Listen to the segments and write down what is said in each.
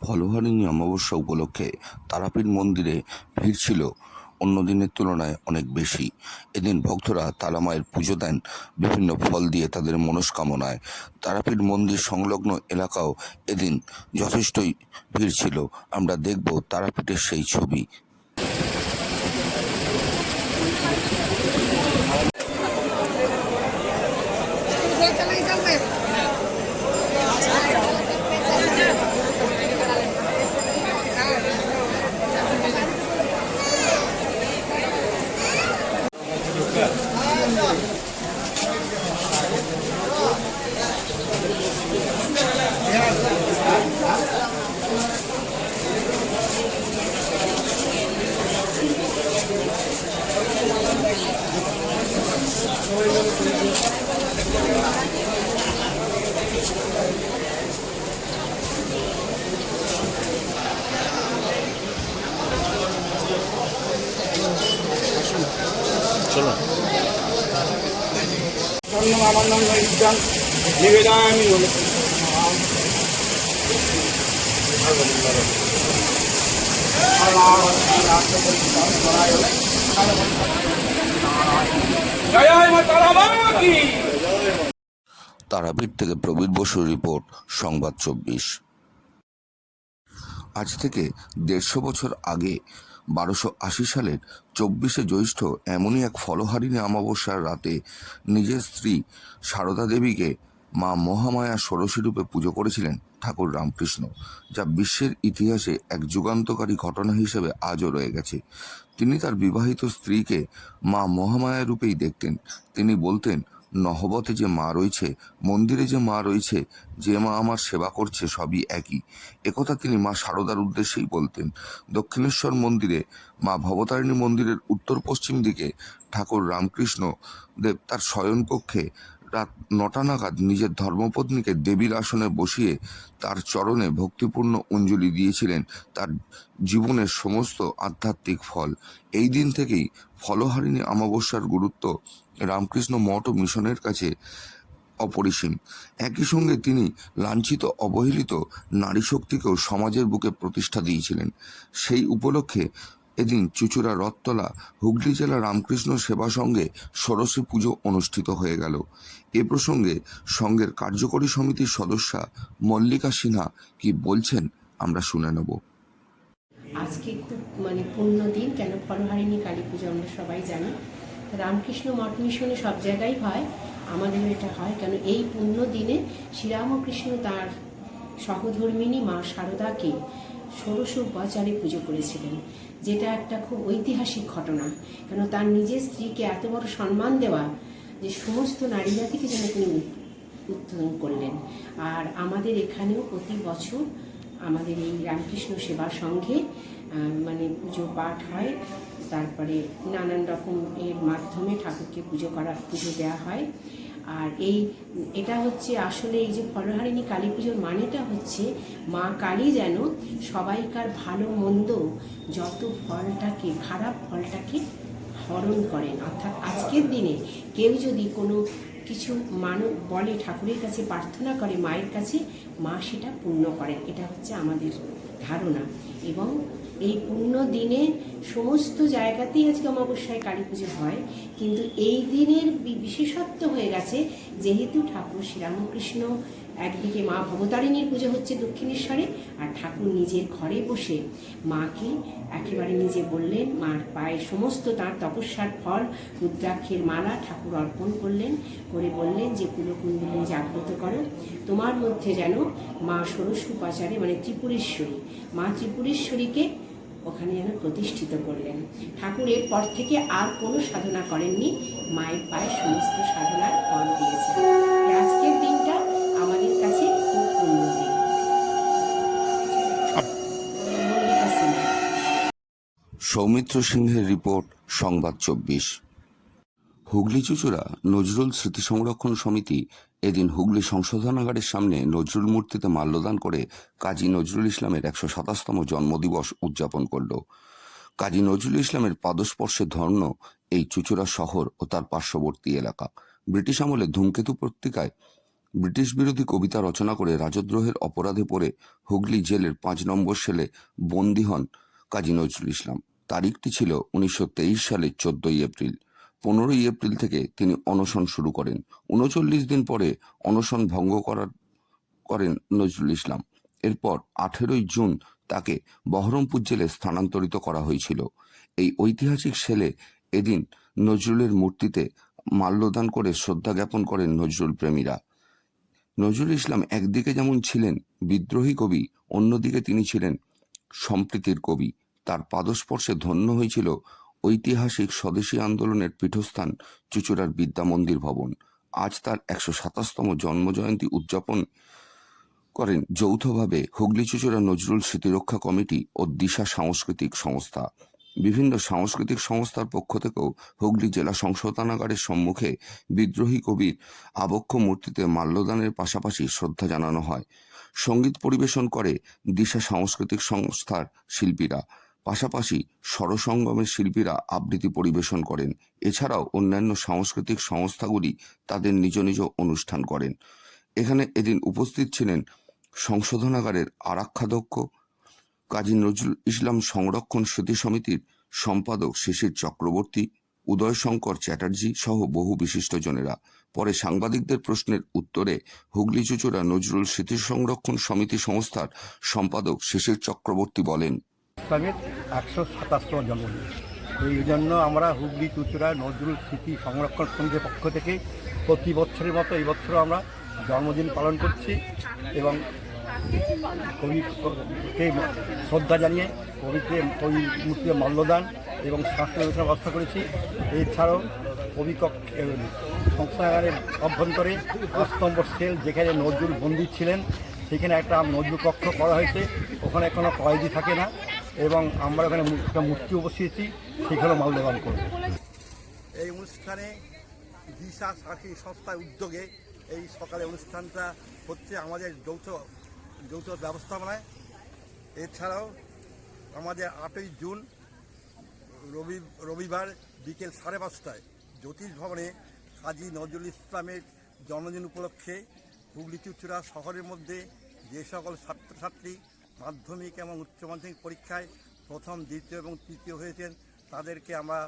ফলহারিণী অমাবস্যা উপলক্ষে তারাপীঠ মন্দিরে ভিড় ছিল অন্য দিনের তুলনায় অনেক বেশি। এদিন ভক্তরা তারামায়ের পুজো দেন বিভিন্ন ফল দিয়ে তাদের মনস্কামনায়। তারাপীঠ মন্দির সংলগ্ন এলাকাও এদিন যথেষ্টই ভিড় ছিল। আমরা দেখব তারাপীঠের সেই ছবি। চলো তারাপীঠ থেকে প্রবীর বসুর রিপোর্ট, সংবাদ 24। আজ থেকে ১৫০ বছর আগে ১২৮০ সালের ২৪শে জ্যৈষ্ঠ এমনই এক ফলহারিণী অমাবস্যার রাতে নিজের স্ত্রী সারদা দেবীকে মা মহামায়া ষোড়শী রূপে পুজো করেছিলেন ঠাকুর রামকৃষ্ণ, যা বিশ্বের ইতিহাসে এক যুগান্তকারী ঘটনা হিসেবে আজও রয়ে গেছে। তিনি তার বিবাহিত স্ত্রীকে মা মহামায়া রূপেই দেখতেন। তিনি বলতেন, নহবতে যে মা রয়েছে, মন্দিরে যে মা রয়েছে, যে মা আমার সেবা করছে, সবই একই। একথা তিনি মা সারদার উদ্দেশ্যেই বলতেন। দক্ষিণেশ্বর মন্দিরে মা ভবতারিণী মন্দিরের উত্তর পশ্চিম দিকে ঠাকুর রামকৃষ্ণ দেব তার শয়নকক্ষে রাত ৯টা নাগাদ নিজের ধর্মপত্নীকে দেবীর আসনে বসিয়ে তার চরণে ভক্তিপূর্ণ অঞ্জলি দিয়েছিলেন তার জীবনের সমস্ত আধ্যাত্মিক ফল। এই দিন থেকেই ফলহারিণী অমাবস্যার গুরুত্ব রামকৃষ্ণ মঠ ও মিশনের কাছে অপরিসীম। একই সঙ্গে তিনি লাঞ্ছিত অবহেলিত নারী শক্তিকেও সমাজের বুকে প্রতিষ্ঠা দিয়েছিলেন। সেই উপলক্ষে এদিন চুঁচুড়া রথতলা হুগলি জেলা রামকৃষ্ণ সেবা সঙ্গে ষোড়শী পুজো অনুষ্ঠিত হয়ে গেল। এ প্রসঙ্গে সঙ্ঘের কার্যকরী সমিতির সদস্যা মল্লিকা সিনহা কি বলছেন আমরা শুনে নেব। আজকে খুব পূর্ণ দিন। কেন ফলহারিণী কালী পুজো আমরা সবাই জানি, রামকৃষ্ণ মঠ মিশনে সব জায়গায় হয়, আমাদের এটা হয়। কেন এই পূর্ণ দিনে শ্রীরামকৃষ্ণ তার সহধর্মিণী মা সারদাকে ষোড়শ উপাচারে পুজো করেছিলেন, যেটা একটা খুব ঐতিহাসিক ঘটনা। কেন তার নিজের স্ত্রীকে এত বড় সম্মান দেওয়া, যে সমস্ত নারী জাতিকে যেন তিনি উত্তোলন করলেন। আর আমাদের এখানেও প্রতি বছর আমাদের এই রামকৃষ্ণ সেবা সংঘে পুজো পাঠ হয়, তারপরে নানান রকম এর মাধ্যমে ঠাকুরকে পুজো দেওয়া হয়। আর এটা হচ্ছে আসলে এই যে ফলহারিণী কালী পুজোর মানেটা হচ্ছে মা কালী যেন সবাইকার ভালো মন্দ যত ফলটাকে, খারাপ ফলটাকে হরণ করেন। অর্থাৎ আজকের দিনে কেউ যদি কোনো কিছু বলে, ঠাকুরের কাছে প্রার্থনা করে, মায়ের কাছে, মা সেটা পূর্ণ করেন। এটা হচ্ছে আমাদের ধারণা। এবং এই পূর্ণ দিনে সমস্ত জায়গাতেই আজকে অমাবস্যায় কালী পুজো হয়, কিন্তু এই দিনের বিশেষত্ব হয়ে গেছে যেহেতু ঠাকুর শ্রীরামকৃষ্ণ একদিকে মা ভবতারিণীর পুজো হচ্ছে দক্ষিণেশ্বরে, আর ঠাকুর নিজের ঘরে বসে মাকে একেবারে নিজে বললেন, মার পায়ে সমস্ত তাঁর তপস্যার ফল রুদ্রাক্ষের মালা ঠাকুর অর্পণ করলেন, করে বললেন যে কুলকুণ্ডলিনী জাগ্রত করো, তোমার মধ্যে যেন মা ষোড়শ উপাচারে ত্রিপুরেশ্বরী, মা ত্রিপুরেশ্বরীকে ওখানে যেন প্রতিষ্ঠিত করলেন। ঠাকুর এরপর থেকে আর কোনো সাধনা করেননি, মায়ের পায়ে সমস্ত সাধনার ফল দিয়েছেন। আজকের দিনটা আমাদের কাছে খুব পূর্ণ দিন। সৌমিত্র সিংহের রিপোর্ট, সংবাদ 24। হুগলি চুঁচুড়া নজরুল স্মৃতি সংরক্ষণ সমিতি এদিন হুগলি সংশোধনাগারের সামনে নজরুল মূর্তিতে মাল্যদান করে কাজী নজরুল ইসলামের ১২৭তম জন্মদিবস উদযাপন করল। কাজী নজরুল ইসলামের পাদস্পর্শে ধন্য এই চুঁচুড়া শহর ও তার পার্শ্ববর্তী এলাকা। ব্রিটিশ আমলে ধূমকেতু পত্রিকায় ব্রিটিশ বিরোধী কবিতা রচনা করে রাজদ্রোহের অপরাধে পড়ে হুগলি জেলের 5 নম্বর সেলে বন্দী হন কাজী নজরুল ইসলাম। তারিখটি ছিল 1923 সালের 14ই এপ্রিল। 15ই এপ্রিল থেকে তিনি অনশন শুরু করেন। 39 দিন পরে অনশন ভঙ্গ করেন নজরুল ইসলাম। এরপর 18ই জুন তাকে বহরমপুর জেলে স্থানান্তরিত করা হয়েছিল। এই ঐতিহাসিক সেলে এদিন নজরুলের মূর্তিতে মাল্যদান করে শ্রদ্ধা জ্ঞাপন করেন নজরুল প্রেমীরা। নজরুল ইসলাম একদিকে যেমন ছিলেন বিদ্রোহী কবি, অন্যদিকে তিনি ছিলেন সম্প্রীতির কবি। তার পাদস্পর্শে ধন্য হয়েছিল ঐতিহাসিক স্বদেশী আন্দোলনের পীঠস্থান চুঁচুড়ার বিদ্যামন্দির ভবন। আজ তার 127তম জন্মজয়ন্তী উদযাপন করেন যৌথভাবে হুগলি চুঁচুড়া নজরুল স্মৃতিরক্ষা কমিটি ও দিশা সাংস্কৃতিক সংস্থা। বিভিন্ন সাংস্কৃতিক সংস্থার পক্ষ থেকেও হুগলি জেলা সংশোধনাগারের সম্মুখে বিদ্রোহী কবির আবক্ষ মূর্তিতে মাল্যদানের পাশাপাশি শ্রদ্ধা জানানো হয়। সঙ্গীত পরিবেশন করে দিশা সাংস্কৃতিক সংস্থার শিল্পীরা, পাশাপাশি স্বরসঙ্গমের শিল্পীরা আবৃত্তি পরিবেশন করেন। এছাড়াও অন্যান্য সাংস্কৃতিক সংস্থাগুলি তাদের নিজ নিজ অনুষ্ঠান করেন। এখানে এদিন উপস্থিত ছিলেন সংশোধনাগারের আরাক্ষাধ্যক্ষ, কাজী নজরুল ইসলাম সংরক্ষণ স্মৃতি সমিতির সম্পাদক শিশির চক্রবর্তী, উদয়শঙ্কর চ্যাটার্জি সহ বহু বিশিষ্টজনেরা। পরে সাংবাদিকদের প্রশ্নের উত্তরে হুগলি চুঁচুড়া নজরুল স্মৃতি সংরক্ষণ সমিতি সংস্থার সম্পাদক শিশির চক্রবর্তী বলেন, ইসলামের 127তম জন্মদিন। এই জন্য আমরা হুগলি চুঁচুড়া নজরুল স্মৃতি সংরক্ষণ সমিতির পক্ষ থেকে প্রতি বছরের মতো এই বছরও আমরা জন্মদিন পালন করছি এবং কবিকে শ্রদ্ধা জানিয়ে কবি মূর্তিতে মাল্যদান এবং সাংস্কৃতিক অনুষ্ঠানের ব্যবস্থা করেছি। এছাড়াও কবি সংস্থাগারের অভ্যন্তরে 5 নম্বর সেল যেখানে নজরুল বন্দী ছিলেন সেখানে একটা নজরুল কক্ষ করা হয়েছে। ওখানে কোনো কয়েদি থাকে না এবং আমরা ওখানে একটা মূর্তি বসিয়েছি, সেখানেও মাল্যদান করব। এই অনুষ্ঠানে দিশা সাংস্কৃতিক সংস্থার উদ্যোগে এই সকালে অনুষ্ঠানটা হচ্ছে আমাদের যৌথ ব্যবস্থাপনায়। এছাড়াও আমাদের 8ই জুন রবিবার বিকেল 5:30টায় জ্যোতিষ ভবনে কাজী নজরুল ইসলামের জন্মদিন উপলক্ষে হুগলি চুঁচুড়া শহরের মধ্যে যে সকল ছাত্রছাত্রী মাধ্যমিক এবং উচ্চ মাধ্যমিক পরীক্ষায় প্রথম, দ্বিতীয় এবং তৃতীয় হয়েছেন তাদেরকে আমরা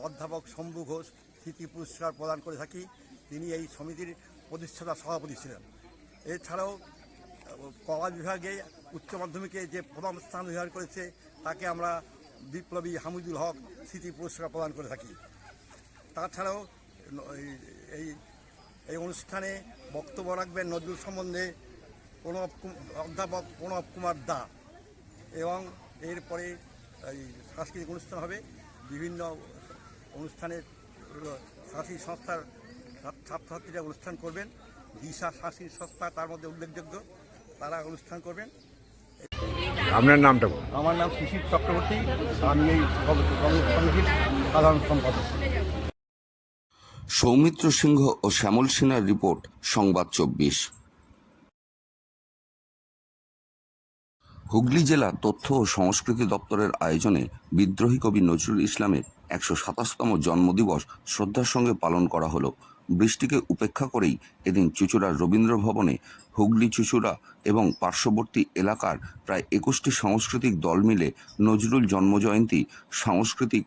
অধ্যাপক শম্ভু ঘোষ স্মৃতি পুরস্কার প্রদান করে থাকি। তিনি এই সমিতির প্রতিষ্ঠাতা সভাপতি ছিলেন। এছাড়াও কলা বিভাগে উচ্চ মাধ্যমিকে যে প্রথম স্থান অধিকার করেছে তাকে আমরা বিপ্লবী হামিদুল হক স্মৃতি পুরস্কার প্রদান করে থাকি। তাছাড়াও এই অনুষ্ঠানে বক্তব্য রাখবেন নজরুল সম্বন্ধে অধ্যাপক প্রণব কুমার দা এবং এরপরে সাংস্কৃতিক অনুষ্ঠান হবে। বিভিন্ন অনুষ্ঠানের সাংস্কৃতিক সংস্থার ছাত্রছাত্রীরা অনুষ্ঠান করবেন। দিশা সাংস্কৃতিক সংস্থা তার মধ্যে উল্লেখযোগ্য, তারা অনুষ্ঠান করবেন। আপনার নামটা? আমার নাম শিশির চক্রবর্তী, আমি এই সমিতির সাধারণ সম্পাদক। সৌমিত্র সিংহ ও শ্যামল সিনহার রিপোর্ট, সংবাদ 24। হুগলি জেলা তথ্য ও সংস্কৃতি দপ্তরের আয়োজনে বিদ্রোহী কবি নজরুল ইসলামের 127তম জন্মদিবস শ্রদ্ধার সঙ্গে পালন করা হলো। বৃষ্টিকে উপেক্ষা করেই এদিন চুঁচুড়ার রবীন্দ্র ভবনে হুগলি চুঁচুড়া এবং পার্শ্ববর্তী এলাকার প্রায় 21টি সাংস্কৃতিক দল মিলে নজরুল জন্মজয়ন্তী সাংস্কৃতিক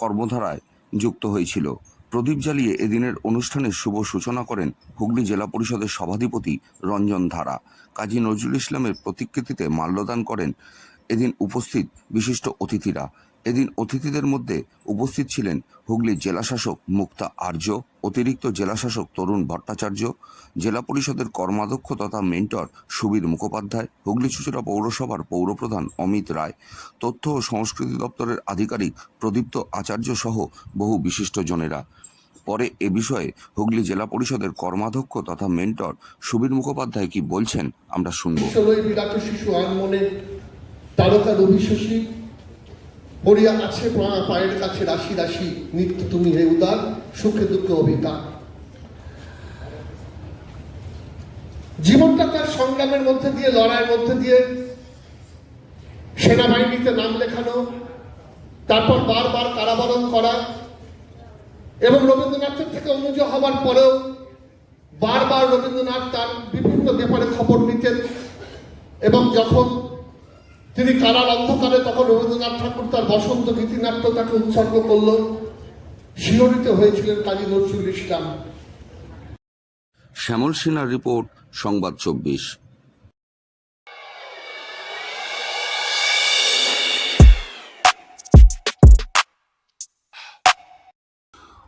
কর্মধারায় যুক্ত হয়েছিল। প্রদীপ জ্বালিয়ে এদিনের অনুষ্ঠানের শুভ সূচনা করেন হুগলি জেলা পরিষদের সভাধিপতি রঞ্জন ধারা। কাজী নজরুল ইসলামের প্রতিকৃতিতে মাল্যদান করেন এদিন উপস্থিত বিশিষ্ট অতিথিরা। এদিন অতিথিদের মধ্যে উপস্থিত ছিলেন হুগলির জেলাশাসক মুক্তা আর্য, অতিরিক্ত জেলাশাসক তরুণ ভট্টাচার্য, জেলা পরিষদের কর্মাধ্যক্ষ তথা মেন্টর সুবীর মুখোপাধ্যায়, হুগলি চুঁচুড়া পৌরসভার পৌরপ্রধান অমিত রায়, তথ্য ও সংস্কৃতি দপ্তরের আধিকারিক প্রদীপ্ত আচার্য সহ বহু বিশিষ্টজনেরা। পরে এ বিষয়ে হুগলি জেলা পরিষদের কর্মাধ্যক্ষ তথা মেন্টর সুবীর মুখোপাধ্যায় কি বলছেন আমরা শুনব। বিরাট শিশু আনমনে তারকা রবি শশী পড়িয়া আছে পায়ের কাছে রাশি রাশি, নিত্য তুমি হে উদার, সুখে দুঃখে অভিতা। জীবনটা তার সংগ্রামের মধ্যে দিয়ে, লড়াইয়ের মধ্যে দিয়ে, সেনাবাহিনীতে নাম লেখানো, তারপর বারবার কারাবরণ করা এবং রবীন্দ্রনাথের থেকে অনুজ হবার পরেও বারবার রবীন্দ্রনাথ তার বিভিন্ন ব্যাপারে খবর নিতেন এবং যখন তিনি কারার অন্ধকারে তখন রবীন্দ্রনাথ ঠাকুর তার বসন্ত গীতিনাট্য তাকে উৎসর্গ করল। শিহরিত হয়েছিলেন কাজী নজরুল ইসলাম। শ্যামল সিনহার রিপোর্ট, সংবাদ 24।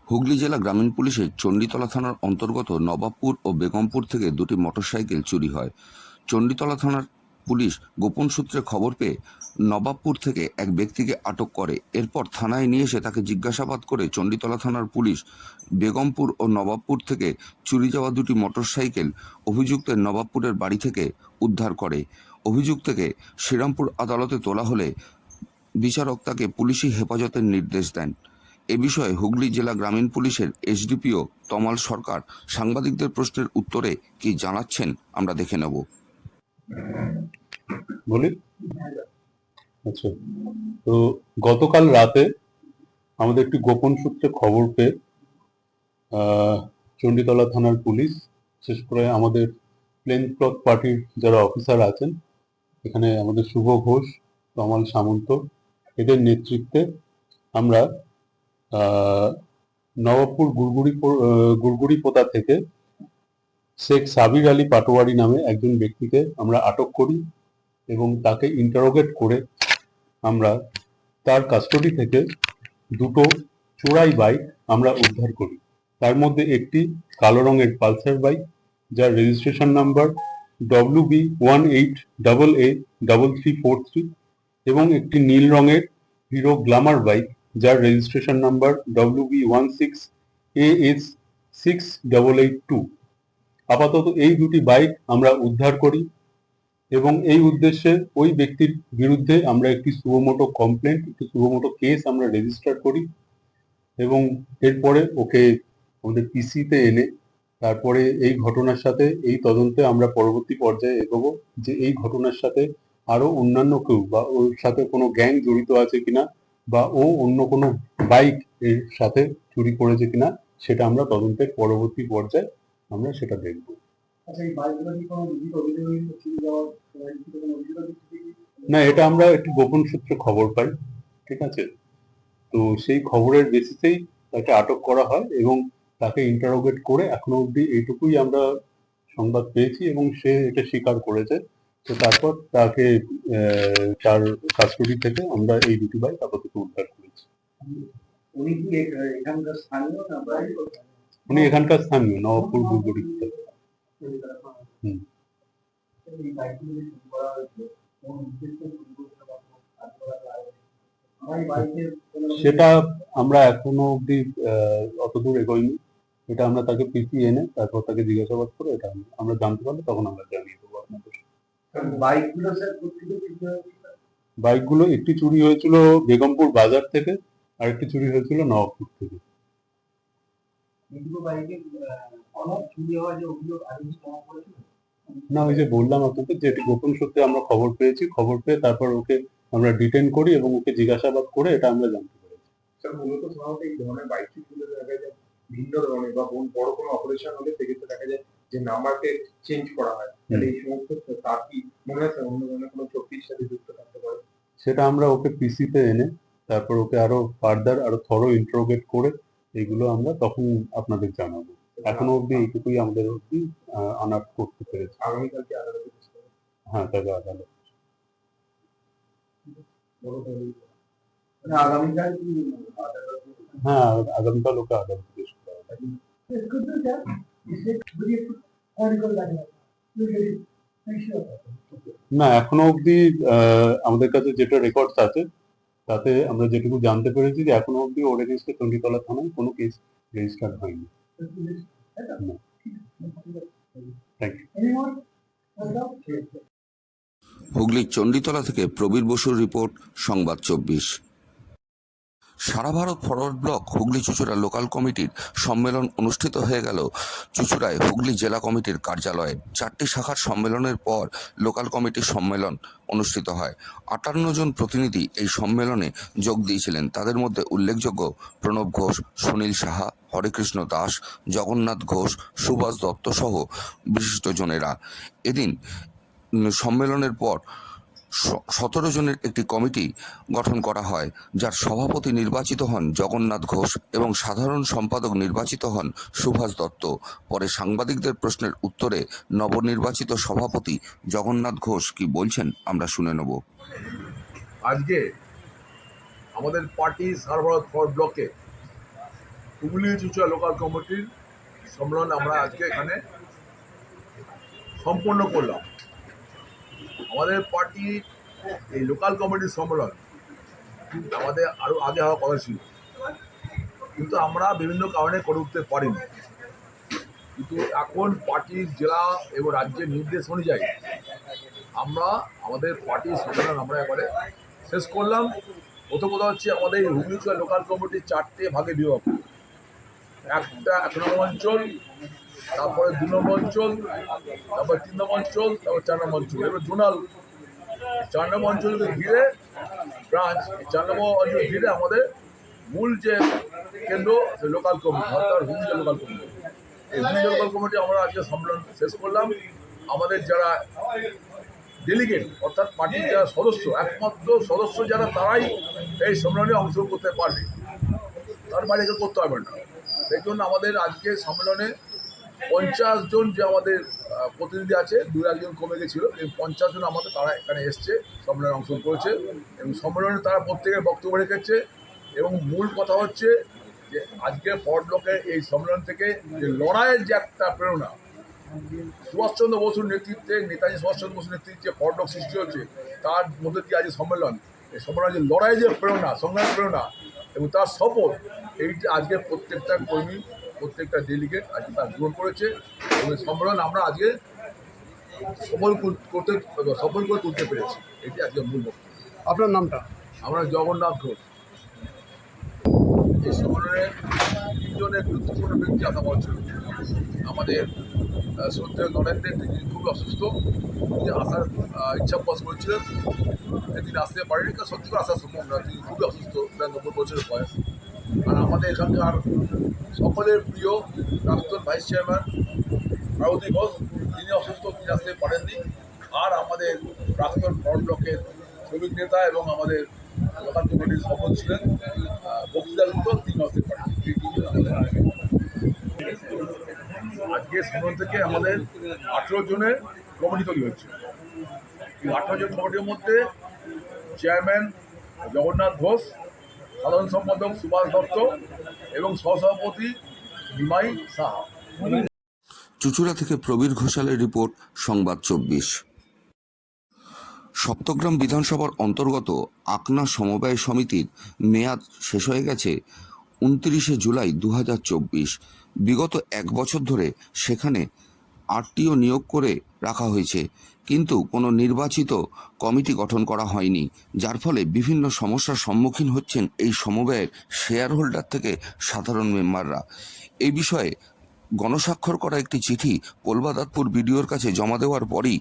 হুগলি জেলা গ্রামীণ পুলিশের চণ্ডীতলা থানার অন্তর্গত নবাবপুর ও বেগমপুর থেকে দুটি মোটরসাইকেল চুরি হয়। চণ্ডীতলা থানার পুলিশ গোপন সূত্রে খবর পেয়ে নবাবপুর থেকে এক ব্যক্তিকে আটক করে। এরপর থানায় নিয়ে এসে তাকে জিজ্ঞাসাবাদ করে চণ্ডীতলা থানার পুলিশ বেগমপুর ও নবাবপুর থেকে চুরি যাওয়া দুটি মোটরসাইকেল অভিযুক্তের নবাবপুরের বাড়ি থেকে উদ্ধার করে। অভিযুক্তকে শ্রীরামপুর আদালতে তোলা হলে বিচারক তাকে পুলিশি হেফাজতের নির্দেশ দেন। এ বিষয়ে হুগলি জেলা গ্রামীণ পুলিশের এসডিপিও তমাল সরকার সাংবাদিকদের প্রশ্নের উত্তরে কি জানাচ্ছেন আমরা দেখে নেব। বলি, আচ্ছা, তো গতকাল রাতে আমাদের একটি গোপন সূত্রে খবর পেয়ে চণ্ডীতলা থানার পুলিশ, বিশেষ করে আমাদের প্লেন ক্লথ পার্টির যারা অফিসার আছেন, এখানে আমাদের শুভ ঘোষ, তমাল সামন্ত, এদের নেতৃত্বে আমরা নবাবপুর গুড়গুড়ি পোতা থেকে শেখ সাবির আলী পাটোয়ারি নামে একজন ব্যক্তিকে আমরা আটক করি এবং তাকে ইন্টারোগেট করে আমরা তার কাস্টডি থেকে দুটো চোরাই বাইক আমরা উদ্ধার করি। তার মধ্যে একটি কালো রঙের পালসার বাইক যার রেজিস্ট্রেশন নাম্বার WB18AA3343 এবং একটি নীল রঙের হিরো গ্ল্যামার বাইক যার রেজিস্ট্রেশন নাম্বার WB16AS6882। আপাতত এই দুটি বাইক আমরা উদ্ধার করি এবং এই উদ্দেশ্যে ওই ব্যক্তির বিরুদ্ধে আমরা একটি সুমোটো কমপ্লেন্ট, একটি সুমোটো কেস আমরা রেজিস্টার করি এবং এরপরে ওকে আমাদের পিসিতে এনে তারপরে এই ঘটনার সাথে এই তদন্তে আমরা পরবর্তী পর্যায়ে এগোবো যে এই ঘটনার সাথে আরো অন্যান্য কেউ বা ওর সাথে কোনো গ্যাং জড়িত আছে কিনা বা ও অন্য কোনো বাইক এর সাথে চুরি করেছে কিনা সেটা আমরা তদন্তের পরবর্তী পর্যায়ে আমরা সেটা দেখব। না, এটা আমরা একটি গোপন সূত্রে খবর পাই, ঠিক আছে, তো সেই খবরের বেসিসেই তাকে আটক করা হয় এবং তাকে ইন্টারোগেট করে এখনো অবধি এইটুকুই আমরা সংবাদ পেয়েছি এবং সে এটা স্বীকার করেছে। তো তারপর তাকে তার কাস্টডি থেকে আমরা এই দুটি বাইক আপাতত উদ্ধার করেছি। উনি এখানকার স্থানীয়, নবাবপুর গুড়গুড়ি। সেটা আমরা এখনো অব্দি অতদূর এগোইনি। এটা আমরা তাকে পিসি এনে তারপর তাকে জিজ্ঞাসাবাদ করে এটা আমরা জানতে পারলে তখন আমরা জানিয়ে দেবো আপনাদের। বাইকগুলো একটি চুরি হয়েছিল বেগমপুর বাজার থেকে আর একটি চুরি হয়েছিল নবাবপুর থেকে। না, ওই যে বললাম আপনাকে যে এটি গোপন সূত্রে আমরা খবর পেয়েছি, খবর পেয়ে তারপর ওকে আমরা ডিটেন করি এবং ওকে জিজ্ঞাসাবাদ করে এটা আমরা জানতে পেরেছি। স্যার, মূলত সাধারণত এই ধরনের বাইক চুরিগুলো দেখা যায় ভিন্ন ধরনের বা বড় কোনো অপারেশন হলে সেক্ষেত্রে দেখা যায় যে নাম্বারকে চেঞ্জ করা হয়। তাহলে এই সমস্ত তার কি মনে হয় অন্য ধরনের কোনো চব্বিশ সাথে যুক্ত থাকতে পারে? সেটা আমরা ওকে পিসিতে এনে তারপর ওকে আরো ফার্দার আরো থরো ইন্টারোগেট করে এগুলো আমরা তখন আপনাদের জানাবো। এখনো অব্দি এইটুকুই আমাদের অব্দি আনার্ট করতে পেরেছি। আগামীকালকে আদালতে? হ্যাঁ, তাকে আদালত। হ্যাঁ, আগামীকাল ওকে আদালতে পেশ করা হবে। না, এখনো অব্দি আমাদের কাছে যেটা রেকর্ডস আছে তাতে আমরা যেটুকু জানতে পেরেছি যে এখনো অব্দি ওর এগেইনস্টে চণ্ডীতলা থানায় কোনো কেস রেজিস্টার হয়নি। Thank you. হুগলির চণ্ডীতলা থেকে প্রবীর বসুর রিপোর্ট, সংবাদ 24। সারা ভারত ফরওয়ার্ড ব্লক হুগলি চুঁচুড়া লোকাল কমিটির সম্মেলন অনুষ্ঠিত হয়ে গেল চুঁচুড়ায় হুগলি জেলা কমিটির কার্যালয়ে। 4টি শাখার সম্মেলনের পর লোকাল কমিটির সম্মেলন অনুষ্ঠিত হয়। 58 জন প্রতিনিধি এই সম্মেলনে যোগ দিয়েছিলেন। তাদের মধ্যে উল্লেখযোগ্য প্রণব ঘোষ, সুনীল সাহা, হরেকৃষ্ণ দাস, জগন্নাথ ঘোষ, সুভাষ দত্ত সহ বিশিষ্টজনেরা। এদিন সম্মেলনের পর 17 জনের একটি কমিটি গঠন করা হয়, যার সভাপতি নির্বাচিত হন জগন্নাথ ঘোষ এবং সাধারণ সম্পাদক নির্বাচিত হন সুভাষ দত্ত। পরে সাংবাদিকদের প্রশ্নের উত্তরে নবনির্বাচিত সভাপতি জগন্নাথ ঘোষ কি বলছেন আমরা শুনে নেব। আজকে আমাদের পার্টি সারবরাহ ফর ব্লকে হুগলি চুচুড়া লোকাল কমিটির সম্মেলন আমরা আজকে এখানে সম্পন্ন করলাম। আমাদের পার্টি এই লোকাল কমিটির সম্মেলন কিন্তু আমাদের আরও আগে হওয়ার কথা ছিল, কিন্তু আমরা বিভিন্ন কারণে করে উঠতে পারিনি। কিন্তু এখন পার্টির জেলা এবং রাজ্যের নির্দেশ অনুযায়ী আমরা আমাদের পার্টির সম্মেলন আমরা এবারে শেষ করলাম। প্রথম কথা হচ্ছে আমাদের হুগলি চুচুড়া লোকাল কমিটির 4টে ভাগে বিভক্ত। একটা 1 নম্বর অঞ্চল, তারপরে 2 নম্বর অঞ্চল, তারপরে 3 নম্বর অঞ্চল, তারপর 4 নম্বর অঞ্চল। এবার জোনাল 4 নম্বর অঞ্চলকে ঘিরে ব্রাঞ্চ, 4 নম্বর অঞ্চল ঘিরে আমাদের মূল যে কেন্দ্র সে লোকাল কমিটি, অর্থাৎ হুগলি লোকাল কমিটি। এই হুগলি লোকাল কমিটি আমরা আজকে সম্মেলন শেষ করলাম। আমাদের যারা ডেলিগেট অর্থাৎ পার্টির যারা সদস্য, একমাত্র সদস্য যারা, তারাই এই সম্মেলনে অংশগ্রহণ করতে পারবে, তার বাইরে কেউ করতে পারবে না। সেই জন্য আমাদের আজকে সম্মেলনে 50 জন যে আমাদের প্রতিনিধি আছে, 2-1 জন কমে গেছিলো, এই 50 জন আমাদের তারা এখানে এসছে, সম্মেলনে অংশগ্রহণ করেছে এবং সম্মেলনে তারা প্রত্যেকের বক্তব্য রেখেছে। এবং মূল কথা হচ্ছে যে আজকে ফরওয়ার্ড ব্লকের এই সম্মেলন থেকে যে লড়াইয়ের যে একটা প্রেরণা, সুভাষচন্দ্র বসুর নেতৃত্বে, নেতাজি সুভাষচন্দ্র বসুর নেতৃত্বে ফরওয়ার্ড ব্লক সৃষ্টি হচ্ছে, তার মধ্যে দিয়ে আজ সম্মেলন, এই সম্মেলনের যে লড়াইয়ের যে প্রেরণা, সংগ্রামের প্রেরণা এবং তার শপথ, এইটা আজকে প্রত্যেকটা কর্মী, প্রত্যেকটা ডেলিগেট আজকে তার গ্রহণ করেছে। এবং সম্মেলন আমরা আজকে সফল করে তুলতে পেরেছি, এটি আজকে মূল বক্তব্য। আপনার নামটা? আমরা জগন্নাথ ঘোষ। এই সম্মেলনে 3 জনের গুরুত্বপূর্ণ ব্যক্তি আসা হচ্ছিল। আমাদের শ্রদ্ধেয় নরেন্দ্রের, তিনি খুব অসুস্থ, তিনি আসার ইচ্ছা প্রকাশ করেছিলেন, তিনি আসতে পারেনি, কারণ সত্যি করে আসা সম্ভব না, তিনি খুবই অসুস্থ, প্রায় 90 বছরের বয়স। আর আমাদের এখানকার সকলের প্রিয় প্রাক্তন ভাইস চেয়ারম্যান মারুতি ঘোষ, তিনি অসুস্থ, তিনি আসতে পারেননি। আর আমাদের প্রাক্তন ফরওয়ার্ড ব্লকের শ্রমিক নেতা এবং আমাদের লোকাল কমিটির সফল ছিলেন বক্তৃতা গুপ্ত, তিনি আসতে পারেন। এই 3 জন আমাদের আজকে সম্মেলন থেকে আমাদের 18 জনের কমিটি তৈরি হচ্ছে। এই 18 জন কমিটির মধ্যে চেয়ারম্যান জগন্নাথ ঘোষ, সাধারণ সম্পাদক সুভাষ দত্ত এবং সহসভাপতি নিমাই সাহা। চুচুড়া থেকে প্রবীর ঘোষালের রিপোর্ট, সংবাদ 24। সপ্তগ্রাম বিধানসভার অন্তর্গত আকনা সমবায় সমিতির মেয়াদ শেষ হয়ে গেছে 29 জুলাই 2024। বিগত 1 বছর ধরে সেখানে আরটিও নিয়োগ করে রাখা হয়েছে, কিন্তু কোনো নির্বাচিত কমিটি গঠন করা হয়নি, যার ফলে বিভিন্ন সমস্যার সম্মুখীন হচ্ছেন এই সমবায়ের শেয়ার হোল্ডার থেকে সাধারণ মেম্বাররা। এই বিষয়ে গণস্বাক্ষর করা একটি চিঠি কলবাদাতপুর বিডিওর কাছে জমা দেওয়ার পরই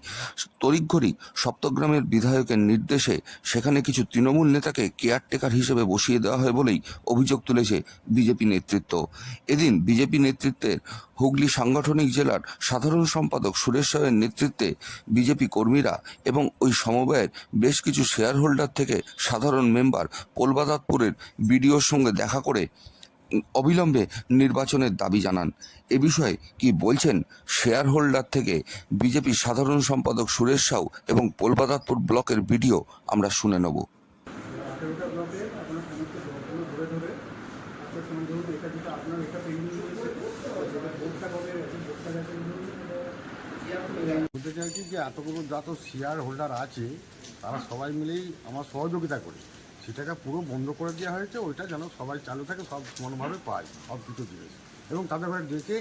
তড়িঘড়ি সপ্তগ্রামের বিধায়কের নির্দেশে সেখানে কিছু তৃণমূল নেতাকে কেয়ারটেকার হিসেবে বসিয়ে দেওয়া হয় বলেই অভিযোগ তুলেছে বিজেপি নেতৃত্ব। এদিন বিজেপি নেতৃত্বের হুগলি সাংগঠনিক জেলার সাধারণ সম্পাদক সুরেশ রায়ের নেতৃত্বে বিজেপি কর্মীরা এবং ওই সমবায়ের বেশ কিছু শেয়ার হোল্ডার থেকে সাধারণ মেম্বার কলবাদাতপুরের বিডিওর সঙ্গে দেখা করে অবিলম্বে নির্বাচনের দাবি জানান। এ বিষয়ে কি বলছেন শেয়ার হোল্ডার থেকে বিজেপি সাধারণ সম্পাদক সুরেশ সাউ এবং কলবাদাতপুর ব্লকের বিডিও, আমরা শুনে নেব। বলতে চাইছি যে এতগুলো যত শেয়ার হোল্ডার আছে তারা সবাই মিলেই আমার সহযোগিতা করে সেটাকে পুরো বন্ধ করে দেওয়া হয়েছে। ওইটা যেন সবাই চালু থাকে, সব সমানভাবে পায় সব কিছু জিনিস, এবং তাদের ঘরে ডেকে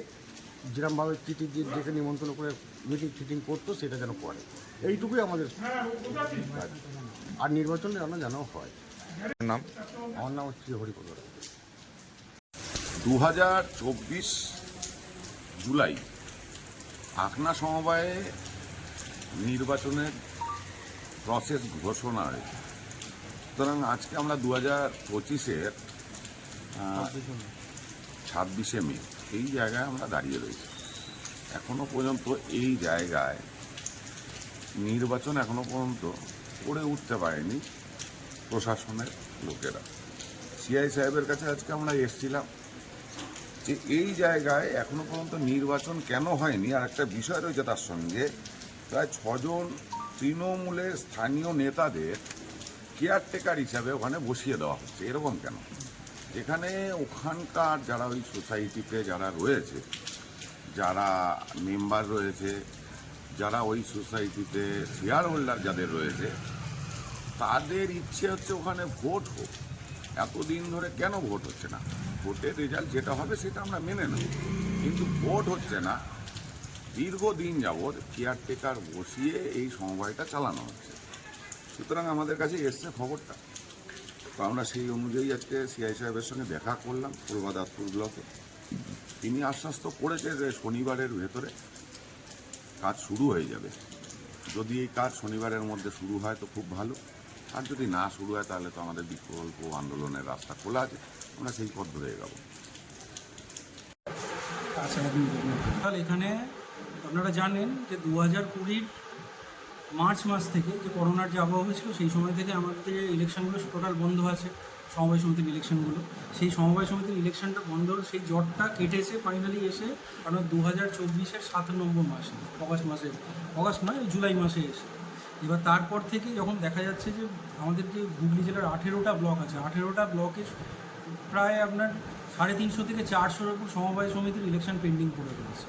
যেরকমভাবে চিঠি দিয়ে ডেকে নিমন্ত্রণ করে মিটিং ফিটিং করতো সেটা যেন করে, এইটুকুই আমাদের। আর নির্বাচনে যেন হয়। নাম? আমার নাম হচ্ছে হরিপদ রায়। 2024 জুলাই আকনা সমবায়ে নির্বাচনের প্রসেস ঘোষণা হয়েছে। সুতরাং আজকে আমরা 2025-এর 26শে মে এই জায়গায় আমরা দাঁড়িয়ে রয়েছি। এখনো পর্যন্ত এই জায়গায় নির্বাচন এখনো পর্যন্ত করে উঠতে পারেনি প্রশাসনের লোকেরা। সিআই সাহেবের কাছে আজকে আমরা এসেছিলাম যে এই জায়গায় এখনো পর্যন্ত নির্বাচন কেন হয়নি, আর একটা বিষয় রয়েছে তার সঙ্গে, প্রায় 6 জন তৃণমূলের স্থানীয় নেতাদের কেয়ারটেকার হিসাবে ওখানে বসিয়ে দেওয়া হচ্ছে। এরকম কেন? যেখানে ওখানকার যারা ওই সোসাইটিতে যারা রয়েছে, যারা মেম্বার রয়েছে, যারা ওই সোসাইটিতে শেয়ার হোল্ডার যাদের রয়েছে, তাদের ইচ্ছে হচ্ছে ওখানে ভোট হোক। এতদিন ধরে কেন ভোট হচ্ছে না? ভোটের রেজাল্ট যেটা হবে সেটা আমরা মেনে নেব, কিন্তু ভোট হচ্ছে না। দীর্ঘদিন যাবৎ কেয়ারটেকার বসিয়ে এই সমবায়টা চালানো হচ্ছে। সুতরাং আমাদের কাছে এসছে খবরটা, তো আমরা সেই অনুযায়ী আজকে সিআই সাহেবের সঙ্গে দেখা করলাম পূর্বদাতপুর ব্লকে। তিনি আশ্বাস তো করেছে যে শনিবারের ভেতরে কাজ শুরু হয়ে যাবে। যদি এই কাজ শনিবারের মধ্যে শুরু হয় তো খুব ভালো, আর যদি না শুরু হয় তাহলে তো আমাদের বিকল্প আন্দোলনের রাস্তা খোলা আছে, আমরা সেই পথ ধরে এগাবো। তাহলে এখানে আপনারা জানেন যে 2020 মার্চ মাস থেকে যে করোনার যে আবহাওয়া ছিল, সেই সময় থেকে আমাদের ইলেকশনগুলো টোটাল বন্ধ আছে, সমবায় সমিতির ইলেকশনগুলো। সেই সমবায় সমিতির ইলেকশনটা বন্ধ, সেই জটটা কেটেছে ফাইনালি এসে আপনার 2024-এর 7 নম্বর মাসে, অগাস্ট নয় জুলাই মাসে এসে। এবার তারপর থেকে যখন দেখা যাচ্ছে যে আমাদের যে হুগলি জেলার 18টা ব্লক আছে, 18টা ব্লকে প্রায় আপনার 350 থেকে 400-এর উপর সমবায় সমিতির ইলেকশন পেন্ডিং পড়ে রয়েছে।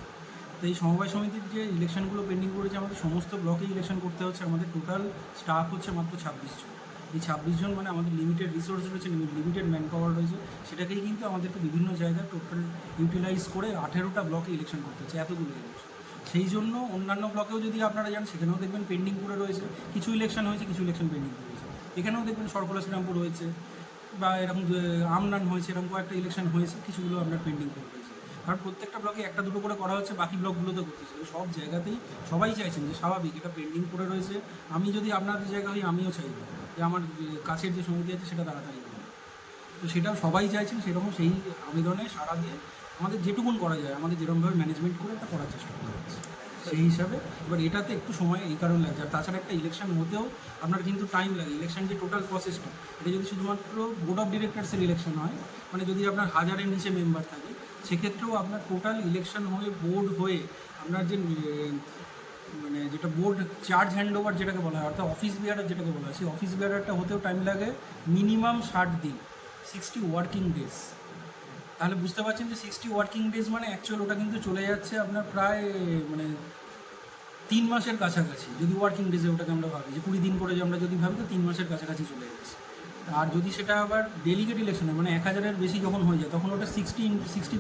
তো এই সমবায় সমিতির যে ইলেকশনগুলো পেন্ডিং করেছে, আমাদের সমস্ত ব্লকেই ইলেকশন করতে হচ্ছে। আমাদের টোটাল স্টাফ হচ্ছে মাত্র 26 জন। এই 26 জন মানে আমাদের লিমিটেড রিসোর্স রয়েছে, লিমিটেড ম্যান পাওয়ার রয়েছে, সেটাকেই কিন্তু আমাদেরকে বিভিন্ন জায়গায় টোটাল ইউটিলাইজ করে 18টা ব্লকে ইলেকশন করতে হচ্ছে, এতগুলো ইলেকশন। সেই জন্য অন্যান্য ব্লকেও যদি আপনারা যান, সেখানেও দেখবেন পেন্ডিং করে রয়েছে। কিছু ইলেকশন হয়েছে, কিছু ইলেকশন পেন্ডিং রয়েছে। এখানেও দেখবেন সরকলা শ্রীরামপুর হয়েছে, বা এরকম আমনান হয়েছে, এরকম কয়েকটা ইলেকশন হয়েছে, কিছুগুলো আপনার পেন্ডিং করে রয়েছে। কারণ প্রত্যেকটা ব্লকে একটা দুটো করে করা হচ্ছে, বাকি ব্লকগুলোতে করতেছে। সব জায়গাতেই সবাই চাইছেন যে স্বাভাবিক এটা পেন্ডিং করে রয়েছে। আমি যদি আপনাদের জায়গা হই, আমিও চাইব যে আমার কাছের যে সমিতি আছে সেটা তাড়াতাড়ি হবে। তো সেটাও সবাই চাইছেন, সেরকম সেই আবেদনে সাড়া দিয়ে আমাদের যেটুকুন করা যায়, আমাদের যেরকমভাবে ম্যানেজমেন্ট করে এটা করার চেষ্টা করা হচ্ছে সেই হিসাবে। এবার এটাতে একটু সময় এই কারণে লাগছে, আর তাছাড়া একটা ইলেকশন হতেও আপনার কিন্তু টাইম লাগে। ইলেকশন যে টোটাল প্রসেসটা, এটা যদি শুধুমাত্র বোর্ড অফ ডিরেক্টরসের ইলেকশন হয়, মানে যদি আপনার 1000-এর নিচে মেম্বার থাকে, সেক্ষেত্রেও আপনার টোটাল ইলেকশন হয়ে বোর্ড হয়ে আপনার যে মানে যেটা বোর্ড চার্জ হ্যান্ড ওভার যেটাকে বলা হয়, অর্থাৎ অফিস বিয়ারার যেটাকে বলা হয়, সেই অফিস বিয়ারারটা হতেও টাইম লাগে মিনিমাম 60 দিন, 60 ওয়ার্কিং ডেজ। তাহলে বুঝতে পারছেন যে 60 ওয়ার্কিং ডেজ মানে অ্যাকচুয়াল ওটা কিন্তু চলে যাচ্ছে আপনার প্রায় মানে 3 মাসের কাছাকাছি। যদি ওয়ার্কিং ডেজে ওটাকে আমরা ভাবি যে 20 দিন করে যে আমরা যদি ভাবি, তো 3 মাসের কাছাকাছি চলে যাচ্ছে। আর যদি সেটা আবার ডেলিগেট ইলেকশন হয়, মানে 1000-এর বেশি যখন হয়ে যায়, তখন ওটা 60 + 60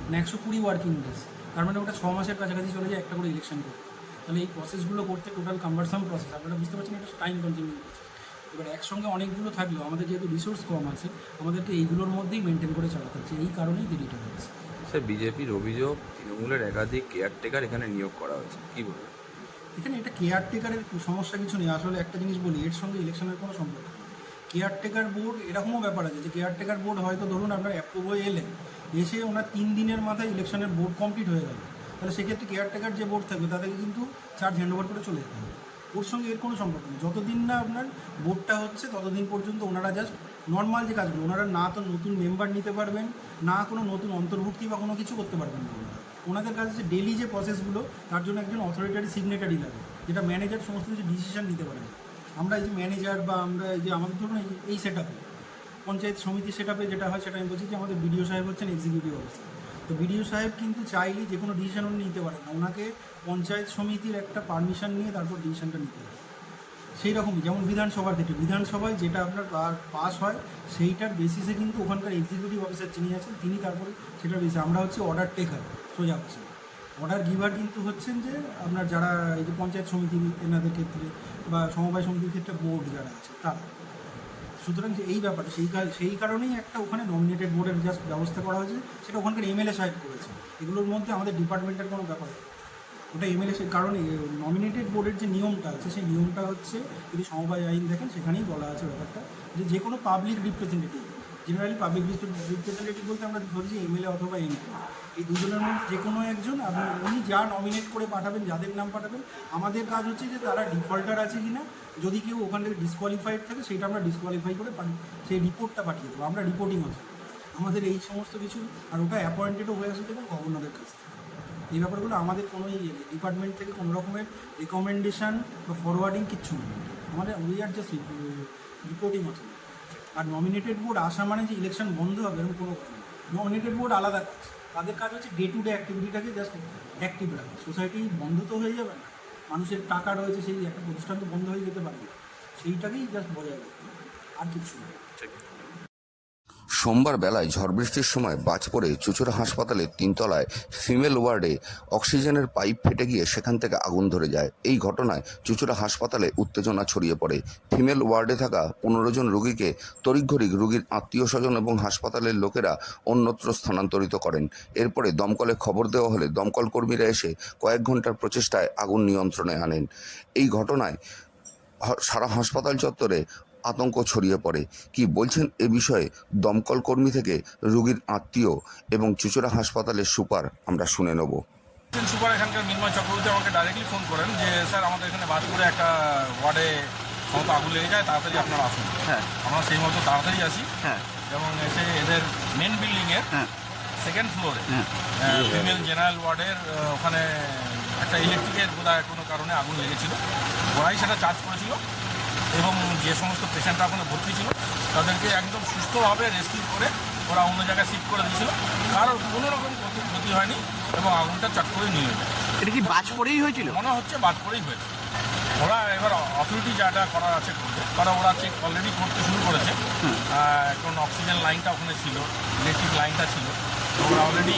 মানে 120 ওয়ার্কিং ডেজ। তার মানে ওটা 6 মাসের কাছাকাছি চলে যায় একটা করে ইলেকশন করতে। তাহলে এই প্রসেসগুলো করতে টোটাল কাম্বারসাম প্রসেস, আপনারা বুঝতে পারছেন এটা টাইম কনজিউমিং প্রসেস। এবার একসঙ্গে অনেকগুলো থাকলেও আমাদের যেহেতু রিসোর্স কম আছে, আমাদেরকে এইগুলোর মধ্যেই মেনটেন করে চালাতে হচ্ছে, এই কারণেই দেরিটা হচ্ছে। স্যার, বিজেপির অভিযোগ তৃণমূলের একাধিক কেয়ারটেকার এখানে নিয়োগ করা হয়েছে, কী বলবেন? এখানে এটা কেয়ারটেকারের সমস্যা কিছু নেই। আসলে একটা জিনিস বলি, এর সঙ্গে ইলেকশনের কোনো সম্পর্ক নেই। কেয়ারটেকার বোর্ড এরকমও ব্যাপার আছে যে কেয়ারটেকার বোর্ড হয়তো ধরুন আপনার অ্যাপ্রুভ হয়ে এলেন, এসে ওনার 3 দিনের মাথায় ইলেকশনের বোর্ড কমপ্লিট হয়ে গেল, তাহলে সেক্ষেত্রে কেয়ারটেকার যে বোর্ড থাকবে তাদেরকে কিন্তু চার্জ হ্যান্ড ওভার করে চলে যেতে হবে। ওর সঙ্গে এর কোনো সম্পর্ক নেই। যতদিন না আপনার বোর্ডটা হচ্ছে, ততদিন পর্যন্ত ওনারা জাস্ট নর্মাল যে কাজগুলো, ওনারা না তো নতুন মেম্বার নিতে পারবেন, না কোনো নতুন অন্তর্ভুক্তি বা কোনো কিছু করতে পারবেন না। ওনাদের কাছে যে ডেলি যে প্রসেসগুলো, তার জন্য একজন অথরিটারি সিগনেটারি লাগে, যেটা ম্যানেজার সমস্ত কিছু ডিসিশন নিতে পারে না। আমরা এই যে ম্যানেজার বা আমরা এই যে আমাদের ধরুন এই সেট আপে পঞ্চায়েত সমিতি সেট আপে যেটা হয়, সেটা আমি বলছি যে আমাদের বিডিও সাহেব হচ্ছেন এক্সিকিউটিভ অফিসার। তো বিডিও সাহেব কিন্তু চাইলেই যে কোনো ডিসিশন উনি নিতে পারেন না, ওনাকে পঞ্চায়েত সমিতির একটা পারমিশন নিয়ে তারপর ডিসিশনটা নিতে হবে। সেই রকমই যেমন বিধানসভার ক্ষেত্রে, বিধানসভায় যেটা আপনার পাস হয়, সেইটার বেসিসে কিন্তু ওখানকার এক্সিকিউটিভ অফিসার যিনি আছেন, তিনি তারপরে সেটার বেসিসে, আমরা হচ্ছে অর্ডার টেকার, সোজা হচ্ছে অর্ডার গিভার কিন্তু হচ্ছেন যে আপনার যারা এই যে পঞ্চায়েত সমিতি এনাদের ক্ষেত্রে বা সমবায় সমিতির ক্ষেত্রে বোর্ড যারা আছে তারা। সুতরাং যে এই ব্যাপারটা সেই কারণেই একটা ওখানে নমিনেটেড বোর্ডের জাস্ট ব্যবস্থা করা হয়েছে, সেটা ওখানকার এমএলএ সাহেব করেছে। এগুলোর মধ্যে আমাদের ডিপার্টমেন্টের কোনো ব্যাপার নেই, ওটা এমএলএ কারণ নমিনেটেড বোর্ডের যে নিয়মটা আছে, সেই নিয়মটা হচ্ছে যদি সমবায় আইন দেখেন সেখানেই বলা আছে ব্যাপারটা যে কোনো public representative generally public representative বলতে আমরা ধরছি এমএলএ অথবা এমপি, এই দুজনের মধ্যে যে কোনো একজন উনি যা নমিনেট করে পাঠাবেন, যাদের নাম পাঠাবেন, আমাদের কাজ হচ্ছে যে তারা ডিফল্টার আছে কি না, যদি কেউ ওখান থেকে ডিসকোয়ালিফাইড থাকে সেটা আমরা ডিসকোয়ালিফাই করে সেই রিপোর্টটা পাঠিয়ে দেবো, আমরা রিপোর্টিং হচ্ছে আমাদের এই সমস্ত কিছু। আর ওটা অ্যাপয়েন্টেডও হয়ে আসে দেবেন গভর্নরের কাছ থেকে। এই ব্যাপারগুলো আমাদের কোনো ডিপার্টমেন্ট থেকে কোনো রকমের রেকমেন্ডেশন বা ফরওয়ার্ডিং কিচ্ছু নেই, আমাদের উই আর জাস্ট রিপোর্টিং হচ্ছে। আর নমিনেটেড বোর্ড আসা মানে যে ইলেকশন বন্ধ হবে এরকম কোনো কথা নেই। নমিনেটেড বোর্ড আলাদা কাজ, তাদের কাজ হচ্ছে ডে টু ডে অ্যাক্টিভিটিটাকে জাস্ট অ্যাক্টিভ রাখা। সোসাইটি বন্ধ তো হয়ে যাবে না, মানুষের টাকা রয়েছে, সেই একটা প্রতিষ্ঠান তো বন্ধ হয়ে যেতে পারবে, সেইটাকেই জাস্ট বজায় রাখবে, আর কিছু নেই। সোমবার বেলায় ঝড় বৃষ্টির সময় বাজ পড়ে চুঁচুড়া হাসপাতালের 3 তলায় ফিমেল ওয়ার্ডে অক্সিজেনের পাইপ ফেটে গিয়ে সেখান থেকে আগুন ধরে যায়। এই ঘটনায় চুঁচুড়া হাসপাতালে উত্তেজনা ছড়িয়ে পড়ে। ফিমেল ওয়ার্ডে থাকা 15 জন রোগীকে তড়িঘড়ি রোগীর আত্মীয় স্বজন এবং হাসপাতালের লোকেরা অন্যত্র স্থানান্তরিত করেন। এরপরে দমকলে খবর দেওয়া হলে দমকল কর্মীরা এসে কয়েক ঘন্টার প্রচেষ্টায় আগুন নিয়ন্ত্রণে আনেন। এই ঘটনায় সারা হাসপাতাল চত্বরে আতঙ্ক ছড়িয়ে পড়ে। কি বলছেন এ বিষয়ে দমকল কর্মী থেকে রোগীর আত্মীয় এবং চুঁচুড়া হাসপাতালের সুপার আমরা শুনে নেব। সুপার এখানকার মিনময় চক্রবর্তী আমাকে ডাইরেক্টলি ফোন করেন যে স্যার আমাদের এখানে বাজপুরে একটা ওয়ার্ডে সমস্ত আগুন লেগে যায়, তাড়াতাড়ি আপনারা আসুন। হ্যাঁ, আমরা সেই মতো তাড়াতাড়ি আসি। হ্যাঁ, এবং এসে এদের মেন বিল্ডিংয়ের সেকেন্ড ফ্লোরে ফিমেল জেনারেল ওয়ার্ডের ওখানে একটা ইলেকট্রিকের বোধহয় কোনো কারণে আগুন লেগেছিল, ওরাই সেটা চার্জ করেছিল এবং যে সমস্ত পেশেন্টরা ওখানে ভর্তি ছিল তাদেরকে একদম সুস্থভাবে রেস্কিউ করে ওরা অন্য জায়গায় শিফট করে দিয়েছিল, কারোর কোনো রকম ক্ষতি হয়নি এবং আগুনটা চট করে নিয়ে যায়। এটা কি বাজ পড়েই হয়েছিল? মনে হচ্ছে বাজ পড়েই হয়েছে। ওরা এবার অথরিটি যাটা করার আছে করবে, কারণ ওরা চেক অলরেডি করতে শুরু করেছে। এখন অক্সিজেন লাইনটা ওখানে ছিল, ইলেকট্রিক লাইনটা ছিল, ওরা অলরেডি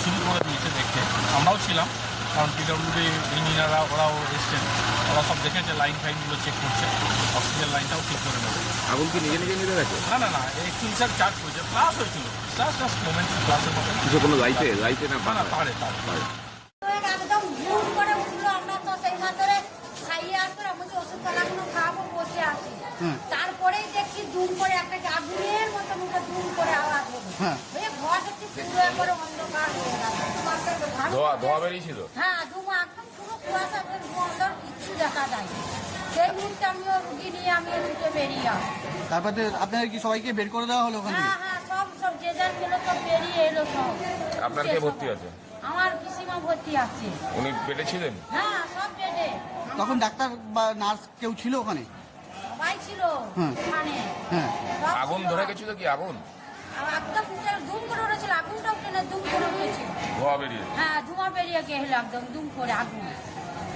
শুরু করে দিয়েছে দেখতে। আমরাও ছিলাম, কারণ পিডব্লিউডি ইঞ্জিনিয়াররা ওরাও এসছেন, ওরা সব দেখেছে, লাইন ফাইনগুলো চেক করছে, অক্সিজেন লাইনটাও ঠিক করে নেবে। আগুন কি নিজে নিজে নিভে গেছে? না না না, এক্সটিংশার চার্জ হয়েছে, প্লাস হয়েছিল, জাস্ট মোমেন্ট প্লাসের মতো। কিছু কোনো লাইটে না না তারে একদম ঘুম করে উঠলো, আমরা তো সেই মাত্রে খাইয়ে আসলে আমাদের ওষুধ পালাগুলো খাবো বসে আছি। তারপরেই দেখছি দুম করে একটা আগুনের মতো মুখে দুম করে আওয়াজ হলো। ঘর দেখছি পুরো একবারে অন্ধকার হয়ে গেল। ধোয়া বেরিয়েছিল? হ্যাঁ, ধুমা একদম পুরো কুয়াশা, অন্ধকার, কিচ্ছু দেখা যায়। সেই মুহূর্তে আমিও রুগী নিয়ে আমিও ছুটে বেরিয়ে আসি। তারপরে আপনাদের কি সবাইকে বের করে দেওয়া হলো ওখান থেকে? হ্যাঁ, সব যে যার গেলো, সব বেরিয়ে এলো সব। আপনার কে ভর্তি আছে? আমার পিসিমা ভর্তি আছে। উনি পেটে ছিলেন? হ্যাঁ, সব বেডে। তখন ডাক্তার বা নার্স কেউ ছিল ওখানে? সবাই ছিল ওখানে। আগুন ধরে গেছিল কি? আগুন একদম দুম করে উঠেছিল, আগুনটাও টেনে দুম করে উঠেছিল। ধোয়া বেরিয়ে? হ্যাঁ, ধোঁয়া বেরিয়ে গেল একদম দুম করে আগুন।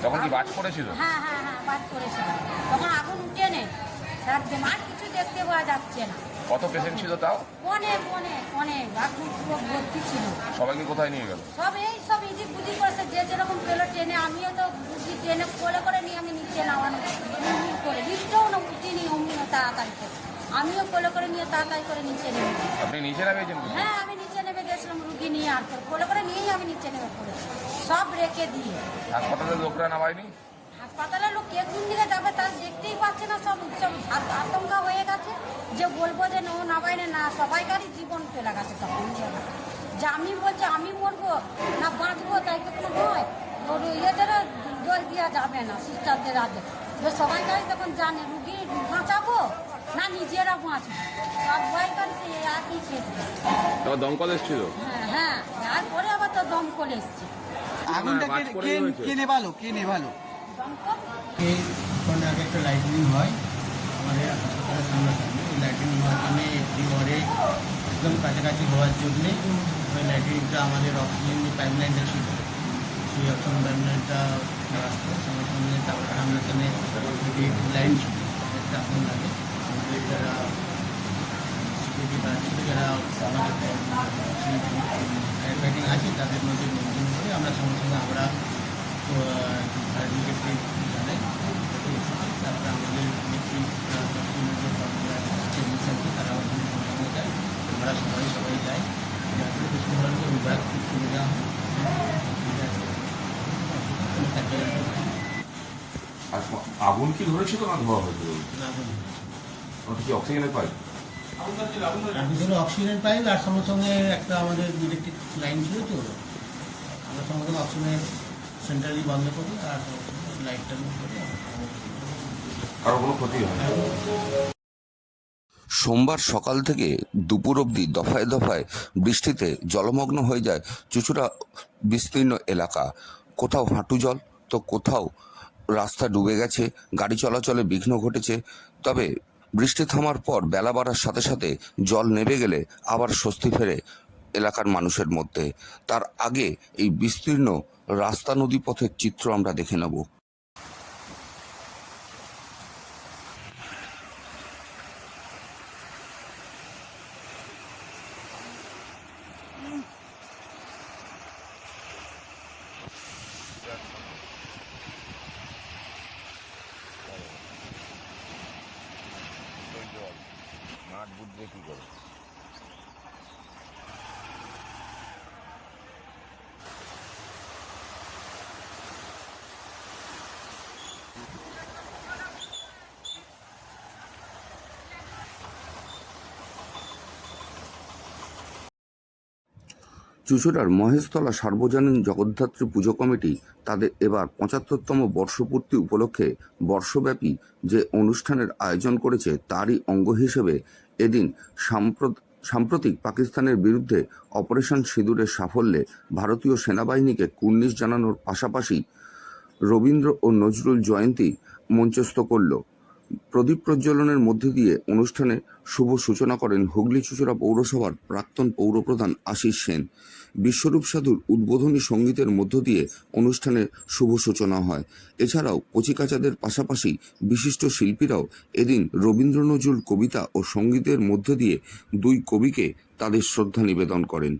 তখন কি বাজ পড়েছিল? হ্যাঁ, বাজ পড়েছিল। তখন আগুন উঠে নেই, একদম আর কিছু দেখতে পাওয়া যাচ্ছে না। কত পেশেন্ট ছিল তাও? অনেক আগুন পুরো ভর্তি ছিল। সবাইকে কোথায় নিয়ে গেল? সব ইজি বুঝি করেছে, যে যেরকম পেলো ট্রেনে। আমিও তো বুঝি ট্রেনে কোলে করে নিয়ে আমি নিচে নামানো করে লিফটও না উঠিনি, অমনি তাড়াতাড়ি করে আমিও কোলে করে নিয়ে তাড়াতাড়ি করে নিচে নেমে। আপনি নিচে নামিয়েছেন? হ্যাঁ, আমি নিচে নেমে গেছিলাম রুগী নিয়ে, আর কোলে করে নিয়েই আমি নিচে নেমে পড়েছি, সব রেখে দিয়ে। হাসপাতালের লোকরা নামায়নি? হাসপাতালের লোক কে কোন দিকে যাবে তার দেখতেই পাচ্ছে না, সব আতঙ্কা হয়ে গেছে। যে বলবো যে নো নামাই না, সবাইকারই জীবন চলে গেছে তখন। যে আমি বলছি আমি মরবো না বাঁচবো, তাই তো কোনো নয়। ওর ইয়েদেরও দোষ দেওয়া যাবে না, সিস্টারদের হাতে। সবাইকারই তখন জানে রুগী বাঁচাবো না নিজেরা বাঁচবো, সবাইকারই সে একই ক্ষেত্রে। দমকল এসেছিল? হ্যাঁ, তারপরে আবার তো দমকল এসছে। আগুনটা কে নেভালো? দমকল ওখানে আগে একটা লাইটিনিং হয় আমাদের হাসপাতালের সামনাসামনি। ওই লাইটিনিং হওয়ার জন্যে একটি ঘরে একদম কাছাকাছি হওয়ার জন্যে ওই লাইটিনিংটা আমাদের অক্সিজেন যে পাইপলাইনটা ছিল, সেই অক্সিজেন পাইপলাইনটা আসতো সঙ্গে সঙ্গে। তারপরে আমরা এখানে লাইন ছিল, একটা আগুন লাগে। আমাদের যারা সিকিউরিটি গার্ড ছিল, যারা আমাদের ফায়ার ফাইটিং আছে, তাদের মধ্যে মেনটেন করে আমরা সঙ্গে সঙ্গে আমরা ফায়ার ব্রিগেডকে জানাই। তারপরে আমাদের ইলেকট্রিক টেকনিশিয়ানকে তারা ওখানে সঙ্গে যায়, আমরা সবাই যাই, যাতে পশ্চিমবঙ্গের বিভাগ খুব সুবিধা হয়। আগুন কি ধরেছিল না ধোয়া হয়েছিল? কি অক্সিজেনের পাইপ? ভিতরে অক্সিজেন পাইপ আর সঙ্গে সঙ্গে একটা আমাদের ইলেকট্রিক লাইন ছিল, তো আমরা সঙ্গে সঙ্গে অক্সিজেনের সেন্ট্রালি বন্ধ করি আর লাইটটা করি। কারো কোনো ক্ষতি হয় না। সোমবার সকাল থেকে দুপুর অবধি দফায় দফায় বৃষ্টিতে জলমগ্ন হয়ে যায় চুঁচুড়া বিস্তীর্ণ এলাকা। কোথাও হাঁটু জল, তো কোথাও রাস্তা ডুবে গেছে, গাড়ি চলাচলে বিঘ্ন ঘটেছে। তবে বৃষ্টি থামার পর বেলা বাড়ার সাথে সাথে জল নেমে গেলে আবার স্বস্তি ফেরে এলাকার মানুষের মধ্যে। তার আগে এই বিস্তীর্ণ রাস্তা নদী পথের চিত্র আমরা দেখে নেব। চুঁচুড়ার মহেশতলা সার্বজনীন জগদ্ধাত্রী পুজো কমিটি তাদের এবার ৭৫তম বর্ষপূর্তি উপলক্ষে বর্ষব্যাপী যে অনুষ্ঠানের আয়োজন করেছে তারই অঙ্গ হিসেবে এদিন সাম্প্রতিক পাকিস্তানের বিরুদ্ধে অপারেশন সিঁদুরের সাফল্যে ভারতীয় সেনাবাহিনীকে কুর্নিশ জানানোর পাশাপাশি রবীন্দ্র ও নজরুল জয়ন্তী মঞ্চস্থ করল। প্রদীপ প্রজ্বলনের মধ্যে দিয়ে অনুষ্ঠানে শুভ সূচনা করেন হুগলি চুঁচুড়া পৌরসভার প্রাক্তন পৌরপ্রধান আশিস সেন। বিশ্বরূপ সাধুর উদ্বোধনী সঙ্গীতের মধ্য দিয়ে অনুষ্ঠানের শুভ সূচনা হয়। এছাড়াও কচিকাচাদের পাশাপাশি বিশিষ্ট শিল্পীরাও এদিন রবীন্দ্র নজরুল কবিতা ও সঙ্গীতের মধ্য দিয়ে দুই কবিকে তাদের শ্রদ্ধা নিবেদন করেন।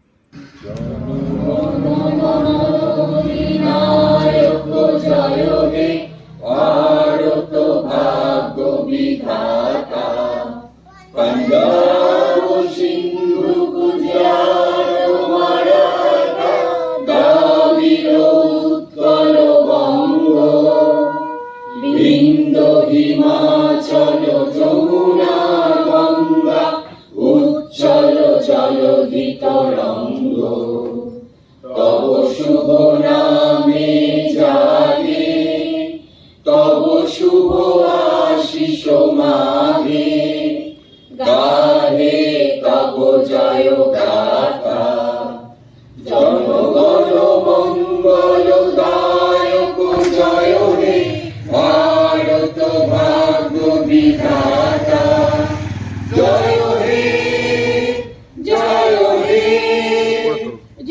হিমাচল যমুনা গঙ্গা উচ্চল জলধি তরঙ্গ তব শুভ নামে জাগে তব শুভ আশিস মাগে গাহে তব জয় গাথা জনগণ মঙ্গল দায়ক জয় হে ভারত ভাগ্য বিধাতা জয় হে জয় হে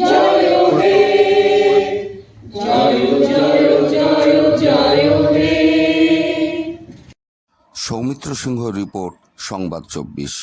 জয় হে জয় জয় জয় জয় হে। সৌমিত্র সিংহ রিপোর্ট, সংবাদ ২৪।